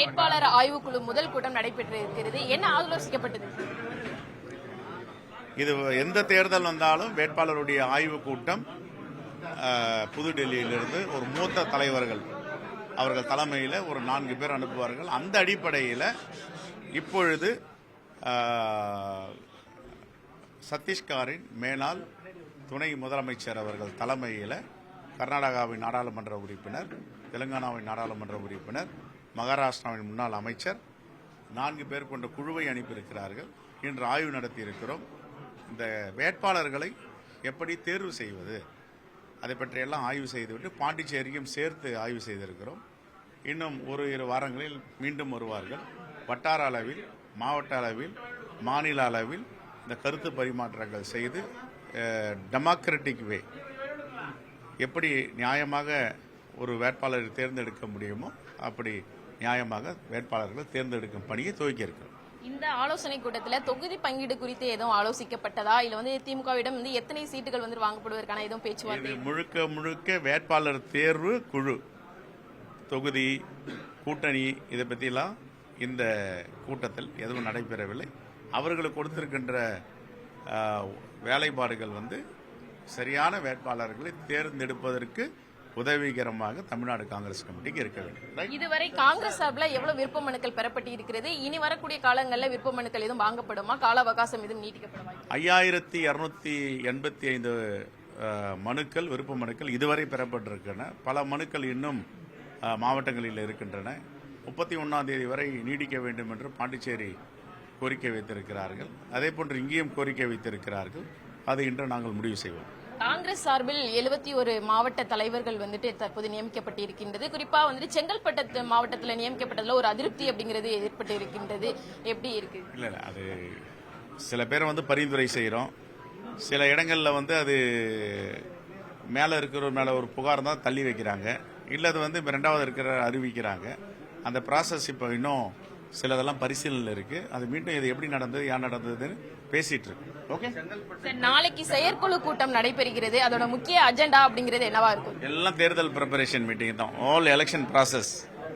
வேட்பாளர் ஆய்வுக்குழு முதல் கூட்டம் நடைபெற்றிருக்கிறது. என்ன ஆலோசிக்கப்பட்டது? இது எந்த தேர்தல் வந்தாலும் வேட்பாளருடைய ஆய்வு கூட்டம் புதுடெல்லியிலிருந்து ஒரு மூத்த தலைவர்கள் அவர்கள் தலைமையில் ஒரு 4 பேர் அனுப்புவார்கள். அந்த அடிப்படையில் இப்பொழுது சத்தீஸ்கரின் மேலாள் துணை முதலமைச்சர் அவர்கள் தலைமையில் கர்நாடகாவின் நாடாளுமன்ற உறுப்பினர், தெலுங்கானாவின் நாடாளுமன்ற உறுப்பினர், மகாராஷ்டிராவின் முன்னாள் அமைச்சர் 4 பேர் கொண்ட குழுவை அனுப்பியிருக்கிறார்கள். இன்று ஆய்வு நடத்தியிருக்கிறோம். இந்த வேட்பாளர்களை எப்படி தேர்வு செய்வது அதை பற்றியெல்லாம் ஆய்வு செய்துவிட்டு பாண்டிச்சேரியும் சேர்த்து ஆய்வு செய்திருக்கிறோம். இன்னும் ஒரு 2 வாரங்களில் மீண்டும் வருவார்கள். வட்டார அளவில், மாவட்ட அளவில், மாநில அளவில் இந்த கருத்து பரிமாற்றங்கள் செய்து டெமோக்ராட்டிக் வே எப்படி நியாயமாக ஒரு வேட்பாளரை தேர்ந்தெடுக்க முடியுமோ அப்படி நியாயமாக வேட்பாளர்கள் தேர்ந்தெடுக்கும் பணியை துவக்கி இருக்கிறோம். இந்த ஆலோசனை கூட்டத்தில் தொகுதி பங்கீடு குறித்து எதுவும் ஆலோசிக்கப்பட்டதா? இல்ல திமுகவிடம் எத்தனை சீட்டுகள் வாங்கப்படுவதற்கான எதுவும் பேச்சுவார்த்தை? முழுக்க முழுக்க வேட்பாளர் தேர்வு குழு, தொகுதி, கூட்டணி இதை பற்றிலாம் இந்த கூட்டத்தில் எதுவும் நடைபெறவில்லை. அவர்களுக்கு கொடுத்திருக்கின்ற வேலைப்பாடுகள் சரியான வேட்பாளர்களை தேர்ந்தெடுப்பதற்கு உதவிகரமாக தமிழ்நாடு காங்கிரஸ் கமிட்டிக்கு இருக்க வேண்டும். இதுவரை காங்கிரஸ் சார்பில் எவ்வளவு விருப்ப மனுக்கள் பெறப்பட்டு இருக்கிறது? இனி வரக்கூடிய காலங்களில் விருப்ப மனுக்கள் எதுவும் வாங்கப்படுமா? கால அவகாசம் எதுவும் நீட்டிக்கப்படுமா? 5285 மனுக்கள், விருப்ப மனுக்கள் இதுவரை பெறப்பட்டிருக்கின்றன. பல மனுக்கள் இன்னும் மாவட்டங்களில் இருக்கின்றன. 31ஆம் தேதி வரை நீடிக்க வேண்டும் என்று பாண்டிச்சேரி கோரிக்கை வைத்திருக்கிறார்கள். அதே போன்று இங்கேயும் கோரிக்கை வைத்திருக்கிறார்கள். அதை இன்று நாங்கள் முடிவு செய்வோம். காங்கிரஸ் சார்பில் 71 மாவட்ட தலைவர்கள் தற்போது நியமிக்கப்பட்டிருக்கின்றது. குறிப்பா செங்கல்பட்டு மாவட்டத்தில் நியமிக்கப்பட்டதுல ஒரு அதிருப்தி அப்படிங்கிறது ஏற்பட்டு இருக்கின்றது. எப்படி இருக்கு? இல்ல அது சில பேர் பரிந்துரை செய்யறோம். சில இடங்கள்ல அது மேல இருக்கிற மேல ஒரு புகார் தான் தள்ளி வைக்கிறாங்க. இல்ல அது இரண்டாவது இருக்கிற அறிவிக்கிறாங்க. அந்த ப்ராசஸ் இப்போ இன்னும் சிலதெல்லாம் பரிசீலனையில் இருக்கு. அது மீண்டும் இது எப்படி நடந்தது, ஏன் நடந்ததுன்னு பேசிட்டு இருக்கு. ஓகே, நாளைக்கு செயற்குழு கூட்டம் நடைபெறுகிறது. அதோட முக்கிய அஜெண்டா அப்படிங்கிறது என்னவா இருக்கும்? எல்லாம் தேர்தல் ப்ரிப்பரேஷன் மீட்டிங் தான். All election process